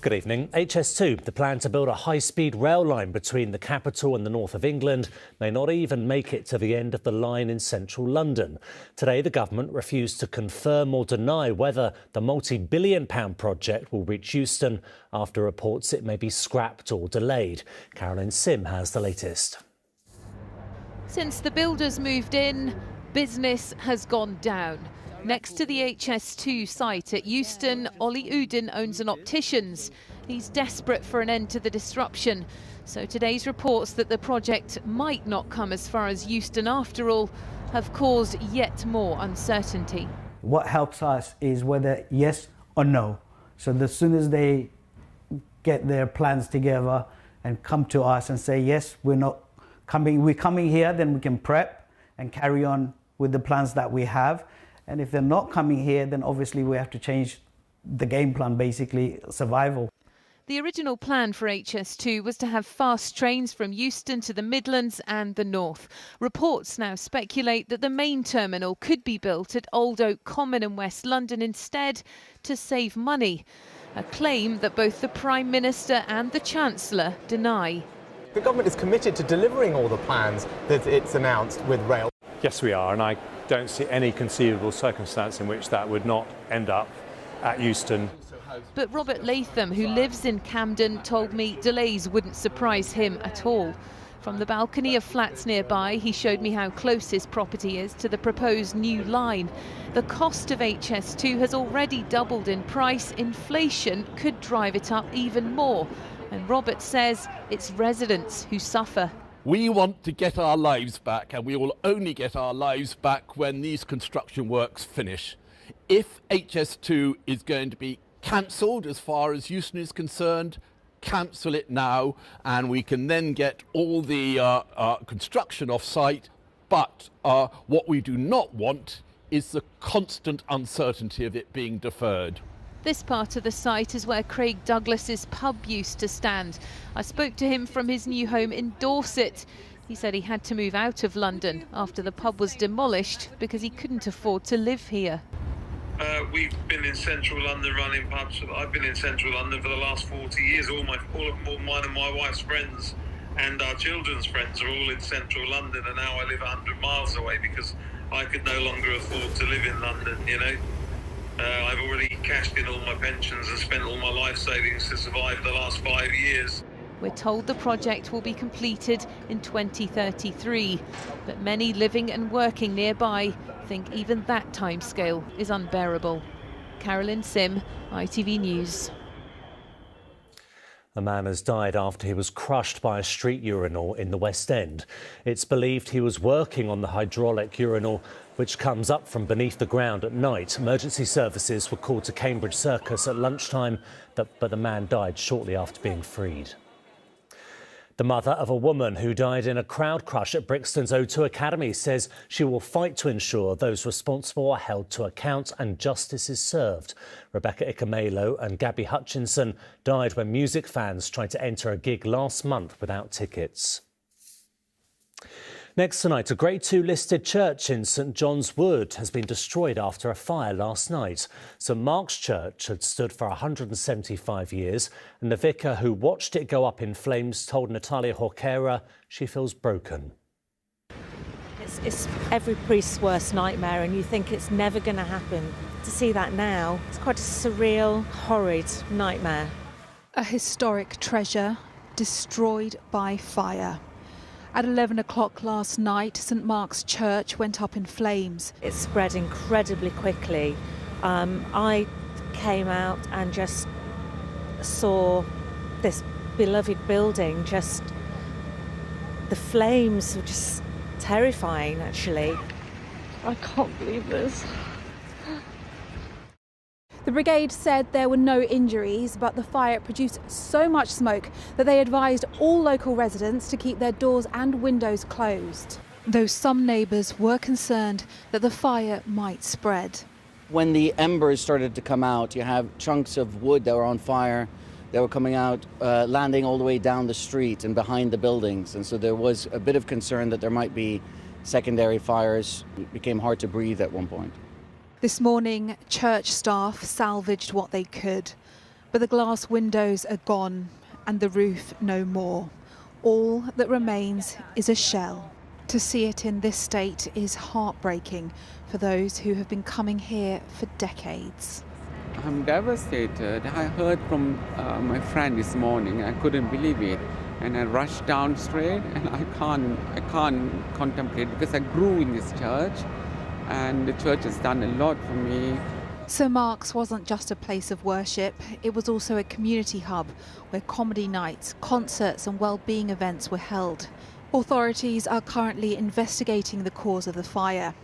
Good evening. HS2, the plan to build a high-speed rail line between the capital and the north of England, may not even make it to the end of the line in central London. Today, the government refused to confirm or deny whether the multi-billion-pound project will reach Euston after reports it may be scrapped or delayed. Carolyn Sim has the latest. Since the builders moved in, business has gone down. Next to the HS2 site at Euston, Ollie Udin owns an opticians. He's desperate for an end to the disruption. So today's reports that the project might not come as far as Euston after all have caused yet more uncertainty. What helps us is whether yes or no. So as soon as they get their plans together and come to us and say, yes, we're coming here, then we can prep and carry on with the plans that we have. And if they're not coming here, then obviously we have to change the game plan, basically survival. The original plan for HS2 was to have fast trains from Euston to the Midlands and the north. Reports now speculate that the main terminal could be built at Old Oak Common in West London instead to save money, a claim that both the Prime Minister and the Chancellor deny. The government is committed to delivering all the plans that it's announced with rail. Yes, we are, and I don't see any conceivable circumstance in which that would not end up at Euston. But Robert Latham, who lives in Camden, told me delays wouldn't surprise him at all. From the balcony of flats nearby, he showed me how close his property is to the proposed new line. The cost of HS2 has already doubled in price. Inflation could drive it up even more. And Robert says it's residents who suffer. We want to get our lives back, and we will only get our lives back when these construction works finish. If HS2 is going to be cancelled as far as Euston is concerned, cancel it now, and we can then get all the construction off site. But what we do not want is the constant uncertainty of it being deferred. This part of the site is where Craig Douglas's pub used to stand. I spoke to him from his new home in Dorset. He said he had to move out of London after the pub was demolished because he couldn't afford to live here. We've been in central London running pubs. I've been in central London for the last 40 years. All of mine and my wife's friends and our children's friends are all in central London, and now I live 100 miles away because I could no longer afford to live in London, you know. I've already cashed in all my pensions and spent all my life savings to survive the last 5 years. We're told the project will be completed in 2033, but many living and working nearby think even that timescale is unbearable. Carolyn Sim, ITV News. A man has died after he was crushed by a street urinal in the West End. It's believed he was working on the hydraulic urinal, which comes up from beneath the ground at night. Emergency services were called to Cambridge Circus at lunchtime, but the man died shortly after being freed. The mother of a woman who died in a crowd crush at Brixton's O2 Academy says she will fight to ensure those responsible are held to account and justice is served. Rebecca Ikamelo and Gabby Hutchinson died when music fans tried to enter a gig last month without tickets. Next tonight, a Grade 2 listed church in St John's Wood has been destroyed after a fire last night. St Mark's Church had stood for 175 years, and the vicar who watched it go up in flames told Natalia Horquera she feels broken. It's every priest's worst nightmare, and you think it's never going to happen. To see that now, it's quite a surreal, horrid nightmare. A historic treasure destroyed by fire. At 11 o'clock last night, St Mark's Church went up in flames. It spread incredibly quickly. I came out and just saw this beloved building, the flames were just terrifying, actually. I can't believe this. The brigade said there were no injuries, but the fire produced so much smoke that they advised all local residents to keep their doors and windows closed. Though some neighbours were concerned that the fire might spread. When the embers started to come out, you have chunks of wood that were on fire that were coming out, landing all the way down the street and behind the buildings. And so there was a bit of concern that there might be secondary fires. It became hard to breathe at one point. This morning, church staff salvaged what they could. But the glass windows are gone and the roof no more. All that remains is a shell. To see it in this state is heartbreaking for those who have been coming here for decades. I'm devastated. I heard from my friend this morning. I couldn't believe it. And I rushed down straight, and I can't contemplate, because I grew in this church and the church has done a lot for me. St Mark's wasn't just a place of worship, it was also a community hub where comedy nights, concerts and well-being events were held. Authorities are currently investigating the cause of the fire.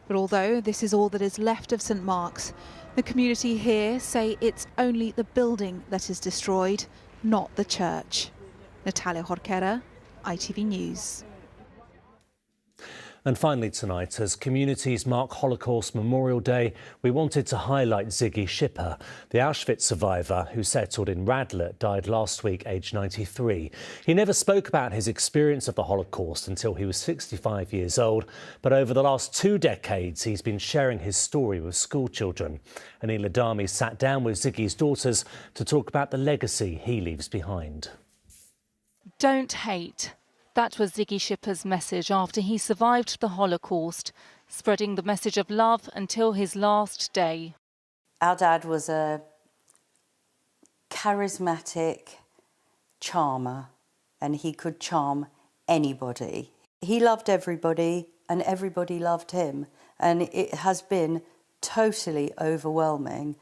But although this is all that is left of St Mark's, the community here say it's only the building that is destroyed, not the church. Natalia Jorquera, ITV News. And finally tonight, as communities mark Holocaust Memorial Day, we wanted to highlight Ziggy Schipper, the Auschwitz survivor who settled in Radlett, died last week, aged 93. He never spoke about his experience of the Holocaust until he was 65 years old, but over the last 2 decades he's been sharing his story with school children. Anila Dami sat down with Ziggy's daughters to talk about the legacy he leaves behind. Don't hate. That was Ziggy Schipper's message after he survived the Holocaust, spreading the message of love until his last day. Our dad was a charismatic charmer, and he could charm anybody. He loved everybody and everybody loved him, and it has been totally overwhelming,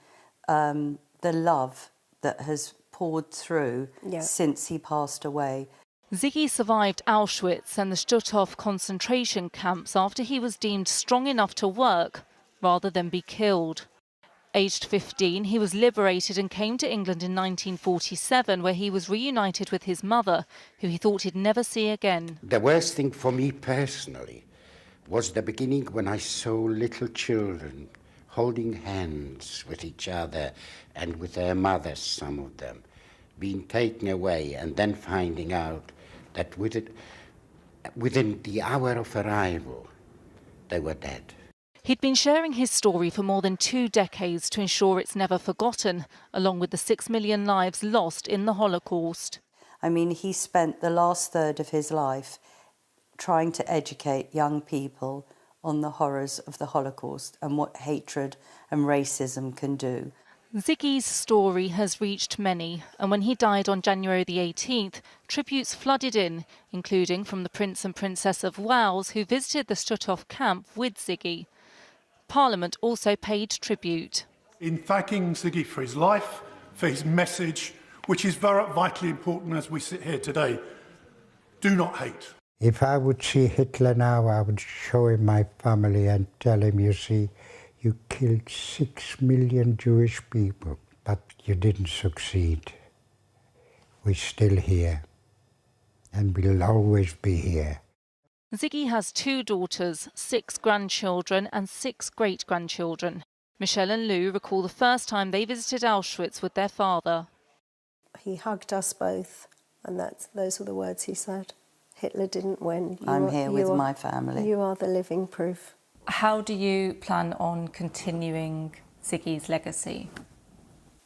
the love that has poured through since he passed away. Ziggy survived Auschwitz and the Stutthof concentration camps after he was deemed strong enough to work rather than be killed. Aged 15, he was liberated and came to England in 1947, where he was reunited with his mother, who he thought he'd never see again. The worst thing for me personally was the beginning, when I saw little children holding hands with each other and with their mothers, some of them, being taken away, and then finding out that within the hour of arrival, they were dead. He'd been sharing his story for more than 2 decades to ensure it's never forgotten, along with the 6 million lives lost in the Holocaust. I mean, he spent the last third of his life trying to educate young people on the horrors of the Holocaust and what hatred and racism can do. Ziggy's story has reached many, and when he died on January the 18th, tributes flooded in, including from the Prince and Princess of Wales, who visited the Stutthof camp with Ziggy. Parliament also paid tribute. In thanking Ziggy for his life, for his message, which is very vitally important as we sit here today, do not hate. If I would see Hitler now, I would show him my family and tell him, you see, you killed 6 million Jewish people, but you didn't succeed. We're still here, and we'll always be here. Ziggy has 2 daughters, 6 grandchildren and 6 great-grandchildren. Michelle and Lou recall the first time they visited Auschwitz with their father. He hugged us both, and those were the words he said. Hitler didn't win. I'm here with my family. You are the living proof. How do you plan on continuing Ziggy's legacy?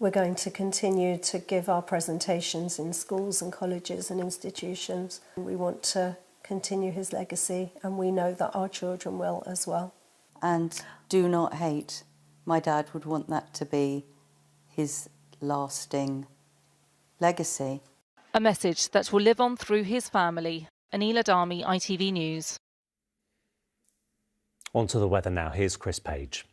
We're going to continue to give our presentations in schools and colleges and institutions. We want to continue his legacy, and we know that our children will as well. And do not hate. My dad would want that to be his lasting legacy. A message that will live on through his family. Anila Dami, ITV News. On to the weather now. Here's Chris Page.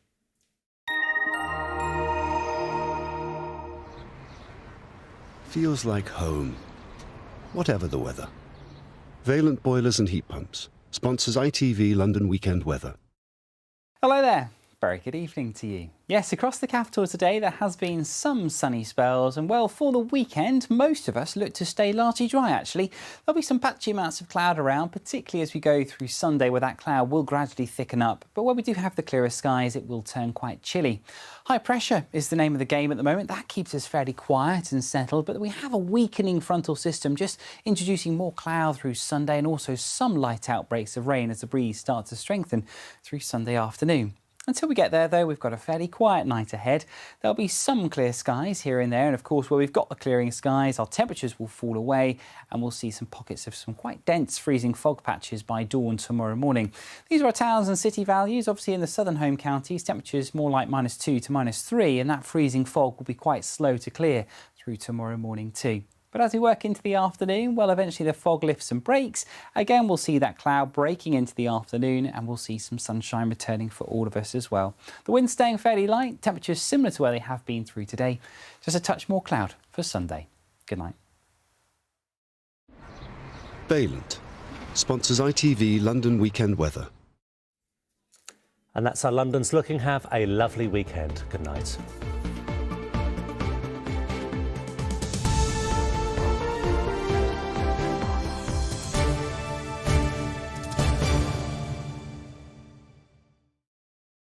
Feels like home, whatever the weather. Valent Boilers and Heat Pumps sponsors ITV London Weekend Weather. Hello there. Very good evening to you. Yes, across the capital today there has been some sunny spells, and well, for the weekend most of us look to stay largely dry actually. There'll be some patchy amounts of cloud around, particularly as we go through Sunday, where that cloud will gradually thicken up, but where we do have the clearer skies it will turn quite chilly. High pressure is the name of the game at the moment. That keeps us fairly quiet and settled, but we have a weakening frontal system just introducing more cloud through Sunday, and also some light outbreaks of rain as the breeze starts to strengthen through Sunday afternoon. Until we get there, though, we've got a fairly quiet night ahead. There'll be some clear skies here and there, and of course, where we've got the clearing skies, our temperatures will fall away, and we'll see some pockets of some quite dense freezing fog patches by dawn tomorrow morning. These are our towns and city values. Obviously, in the southern home counties, temperatures more like -2 to -3, and that freezing fog will be quite slow to clear through tomorrow morning too. But as we work into the afternoon, well, eventually the fog lifts and breaks. Again, we'll see that cloud breaking into the afternoon, and we'll see some sunshine returning for all of us as well. The wind's staying fairly light, temperatures similar to where they have been through today. Just a touch more cloud for Sunday. Good night. Valent sponsors ITV London Weekend Weather. And that's how London's looking. Have a lovely weekend. Good night.